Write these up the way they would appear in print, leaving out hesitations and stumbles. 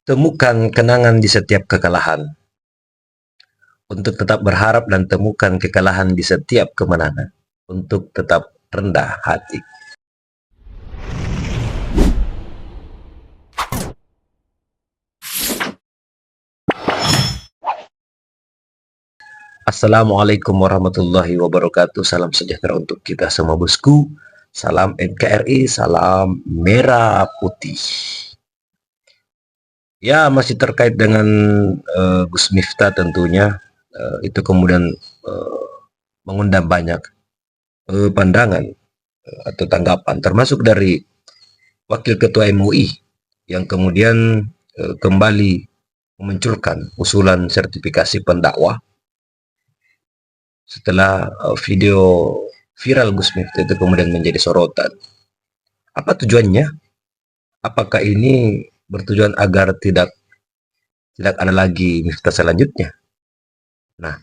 Temukan kenangan di setiap kekalahan. Untuk tetap berharap dan temukan kekalahan di setiap kemenangan. Untuk tetap rendah hati. Assalamualaikum warahmatullahi wabarakatuh. Salam sejahtera untuk kita semua bosku. Salam NKRI, salam merah putih. Ya, masih terkait dengan Gus Miftah tentunya. Itu kemudian mengundang banyak pandangan atau tanggapan, termasuk dari Wakil Ketua MUI yang kemudian kembali memunculkan usulan sertifikasi pendakwah setelah video viral Gus Miftah itu kemudian menjadi sorotan. Apa tujuannya? Apakah ini bertujuan agar tidak ada lagi Miftah selanjutnya? Nah,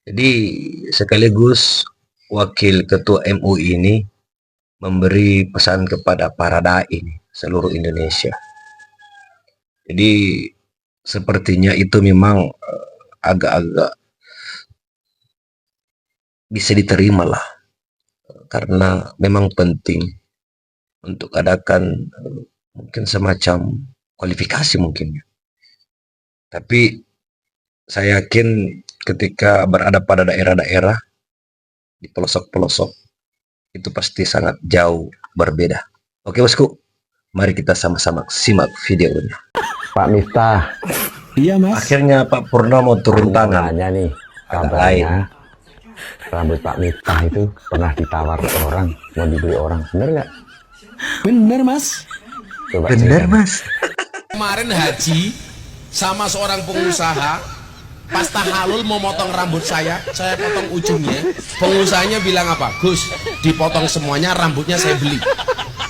jadi sekaligus Wakil Ketua MUI ini memberi pesan kepada para dai seluruh Indonesia. Jadi sepertinya itu memang agak-agak bisa diterima lah, karena memang penting untuk adakan mungkin semacam kualifikasi mungkin. Tapi saya yakin ketika berada pada daerah-daerah di pelosok-pelosok itu pasti sangat jauh berbeda. Oke bosku, mari kita sama-sama simak videonya. Pak Miftah. Iya mas. Akhirnya Pak Purnomo turun tangan. Nanya nih, kabarnya rambut Pak Miftah itu pernah ditawar orang, mau dibeli orang, bener nggak? Bener mas. Coba Bener cerita. mas. Kemarin haji sama seorang pengusaha, pas tahalul mau motong rambut saya potong ujungnya. Pengusahanya bilang apa? Gus, dipotong semuanya, rambutnya saya beli.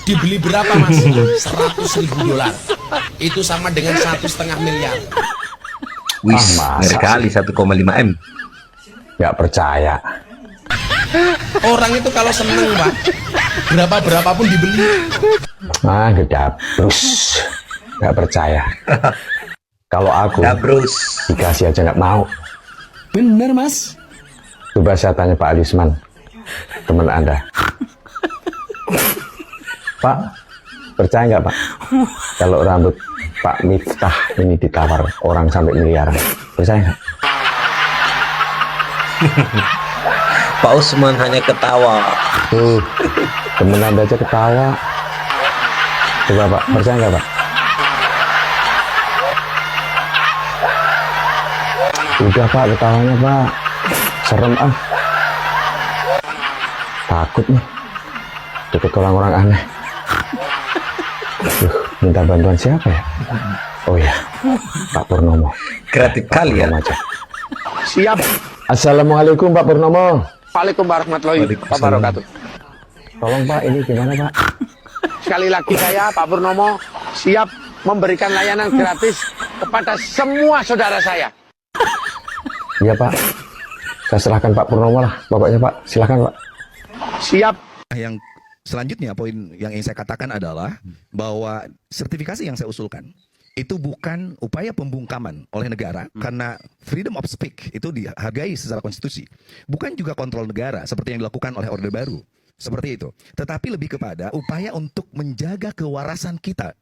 Dibeli berapa mas? $100.000. Itu sama dengan 1,5 miliar. Wih, masa ngeri kali 1,5 M. Nggak percaya. Orang itu kalau seneng pak, berapapun dibeli. Ah, gedabrus. Nggak percaya. Kalau aku Dabrus. dikasih aja nggak mau. Bener mas. Coba saya tanya Pak Alisman, teman Anda. Pak, percaya nggak Pak? Kalau rambut Pak Miftah ini ditawar orang sampai miliaran, percaya nggak? Pak Usman hanya ketawa. Temen Anda aja ketawa. Coba Pak, percaya nggak Pak? Udah Pak, ketawanya Pak. Serem ah. Takut nih. Deket orang-orang aneh. Minta bantuan siapa ya? Oh ya, Pak Purnomo. Kreatif kali ya. Aja. Siap. Assalamualaikum Pak Purnomo. Waalaikumsalam warahmatullahi wabarakatuh. Tolong Pak, ini gimana Pak? Sekali lagi saya Pak Purnomo siap memberikan layanan gratis kepada semua saudara saya. Iya Pak. Saya serahkan Pak Purnomo lah, pokoknya Pak. Silakan Pak. Siap. Yang selanjutnya, poin yang ingin saya katakan adalah bahwa sertifikasi yang saya usulkan itu bukan upaya pembungkaman oleh negara, karena freedom of speech itu dihargai secara konstitusi. Bukan juga kontrol negara seperti yang dilakukan oleh Orde Baru. Seperti itu. Tetapi lebih kepada upaya untuk menjaga kewarasan kita.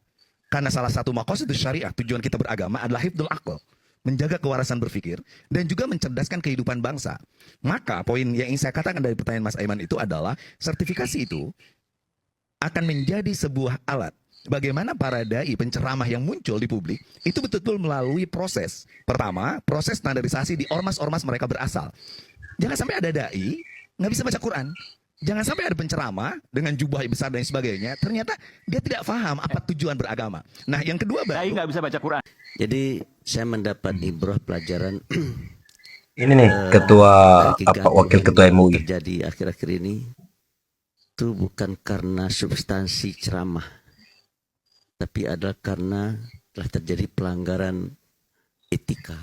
Karena salah satu maqasid syariah, tujuan kita beragama adalah hifdzul aql, menjaga kewarasan berpikir dan juga mencerdaskan kehidupan bangsa. Maka poin yang ingin saya katakan dari pertanyaan Mas Aiman itu adalah sertifikasi itu akan menjadi sebuah alat bagaimana para dai penceramah yang muncul di publik itu betul-betul melalui proses. Pertama, proses standarisasi di ormas-ormas mereka berasal. Jangan sampai ada dai nggak bisa baca Quran. Jangan sampai ada penceramah dengan jubah yang besar dan sebagainya, ternyata dia tidak paham apa tujuan beragama. Nah, yang kedua baru Nggak bisa baca Quran. Jadi saya mendapat ibrah pelajaran Ini nih ketua wakil ketua MUI. terjadi akhir-akhir ini itu bukan karena substansi ceramah, tapi adalah karena telah terjadi pelanggaran etika.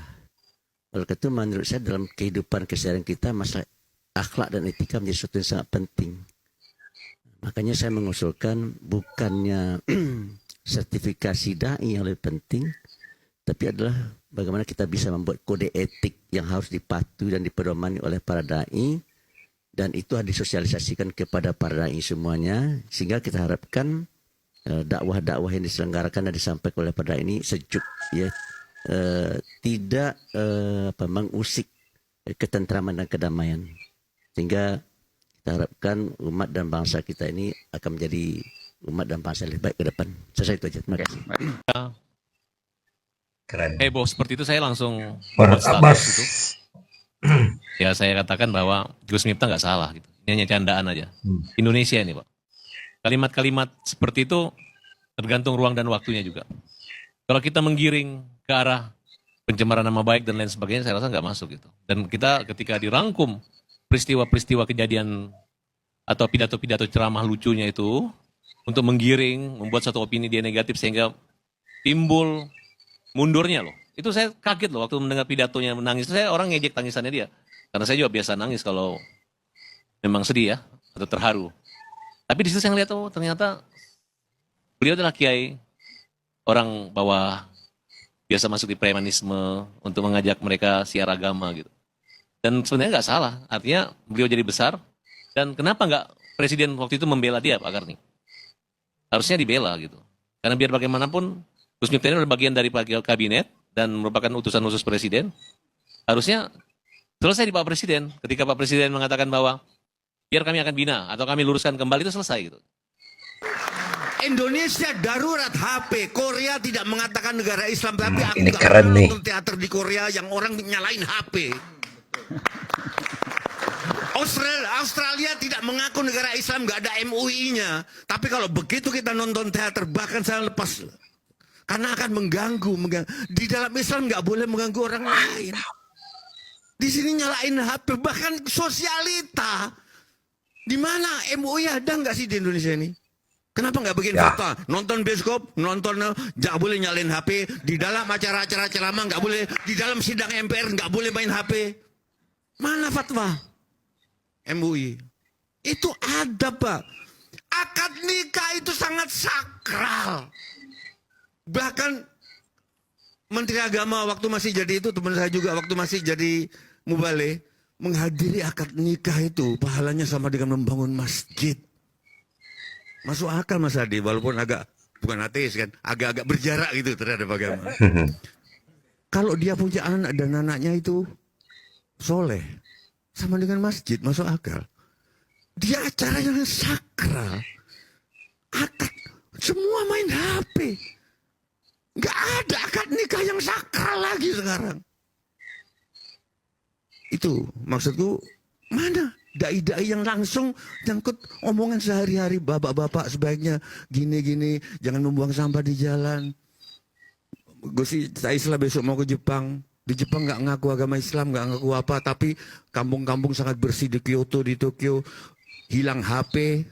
Oleh karena itu menurut saya dalam kehidupan keseharian kita masalah akhlak dan etika menjadi sesuatu yang sangat penting. Makanya saya mengusulkan bukannya sertifikasi dai yang lebih penting, tapi adalah bagaimana kita bisa membuat kode etik yang harus dipatuhi dan dipedomani oleh para dai, dan itu harus disosialisasikan kepada para dai semuanya, sehingga kita harapkan dakwah-dakwah yang diselenggarakan dan disampaikan oleh para dai ini sejuk, ya, tidak mengusik ketentraman dan kedamaian, sehingga kita harapkan umat dan bangsa kita ini akan menjadi umat dan bangsa yang lebih baik ke depan. Selesai itu aja. Terima kasih. Keren. Heboh seperti itu, saya langsung Para buat status Abbas. itu. Ya saya katakan bahwa Gus Miftah nggak salah gitu. Ini hanya candaan aja. Indonesia ini Pak. Kalimat-kalimat seperti itu tergantung ruang dan waktunya juga. Kalau kita menggiring ke arah pencemaran nama baik dan lain sebagainya, saya rasa nggak masuk gitu. Dan kita ketika dirangkum peristiwa-peristiwa kejadian atau pidato-pidato ceramah lucunya itu untuk menggiring, membuat satu opini dia negatif sehingga timbul mundurnya loh. Itu saya kaget loh waktu mendengar pidatonya menangis. Saya orang ngejek tangisannya dia. Karena saya juga biasa nangis kalau memang sedih ya atau terharu. Tapi di situ saya ngeliat, oh ternyata beliau adalah kiai orang bawah biasa masuk di premanisme untuk mengajak mereka siar agama gitu. Dan sebenarnya nggak salah, artinya beliau jadi besar. Dan kenapa nggak presiden waktu itu membela dia Pak Karni? Harusnya dibela gitu. Karena biar bagaimanapun Gus Miftah ini adalah bagian dari kabinet dan merupakan utusan khusus presiden. Harusnya selesai di Pak Presiden. Ketika Pak Presiden mengatakan bahwa biar kami akan bina atau kami luruskan kembali, itu selesai gitu. Indonesia darurat HP. Korea tidak mengatakan negara Islam, tapi aku ini nggak keren pernah nih. nonton teater di Korea yang orang nyalain HP. Australia tidak mengaku negara Islam, nggak ada MUI-nya. Tapi kalau begitu kita nonton teater, bahkan saya lepas karena akan mengganggu. Di dalam Islam nggak boleh mengganggu orang lain. Di sini nyalain HP, bahkan sosialita. Di mana MUI ada nggak sih di Indonesia ini? Kenapa nggak bikin fatwa? Nonton bioskop, nonton nggak boleh nyalain HP. Di dalam acara-acara ceramah nggak boleh. Di dalam sidang MPR nggak boleh main HP. Mana fatwa MUI? Itu ada Pak. Akad nikah itu sangat sakral. Bahkan Menteri Agama waktu masih jadi itu, teman saya juga waktu masih jadi mubalik, menghadiri akad nikah itu pahalanya sama dengan membangun masjid. Masuk akal Mas Hadi, walaupun agak, bukan ateis kan, agak-agak berjarak gitu terhadap agama. Kalau dia punya anak dan anaknya itu soleh, sama dengan masjid, masuk akal. Dia acara yang sakral. Akad, semua main HP. Nggak ada akad nikah yang sakral lagi sekarang. Itu maksudku, mana dai-dai yang langsung nyangkut omongan sehari-hari, bapak-bapak sebaiknya gini-gini, jangan membuang sampah di jalan. Gue sih Islam besok mau ke Jepang. Di Jepang nggak ngaku agama Islam, nggak ngaku apa, tapi kampung-kampung sangat bersih di Kyoto, di Tokyo. Hilang HP,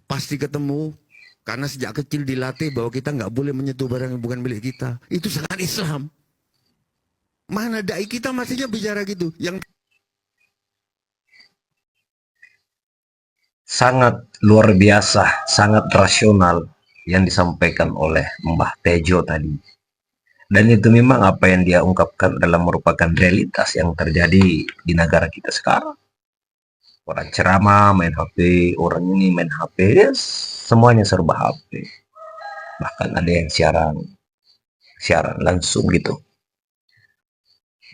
pasti ketemu. Karena sejak kecil dilatih bahwa kita nggak boleh menyentuh barang yang bukan milik kita. Itu sangat Islam. Mana dai kita masihnya bicara gitu. Yang Sangat luar biasa, sangat rasional yang disampaikan oleh Mbah Tejo tadi. Dan itu memang apa yang dia ungkapkan adalah merupakan realitas yang terjadi di negara kita sekarang. Orang ceramah main HP, orang ini main HP, ya, semuanya serba HP. Bahkan ada yang siaran langsung gitu.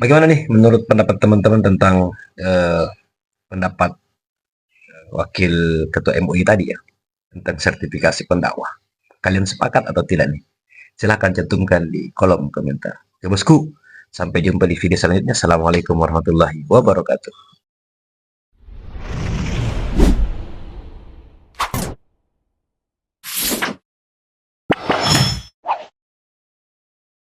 Bagaimana nih menurut pendapat teman-teman tentang pendapat Wakil Ketua MUI tadi ya, tentang sertifikasi pendakwah? Kalian sepakat atau tidak nih? Silahkan cantumkan di kolom komentar. Ya bosku, sampai jumpa di video selanjutnya. Assalamualaikum warahmatullahi wabarakatuh.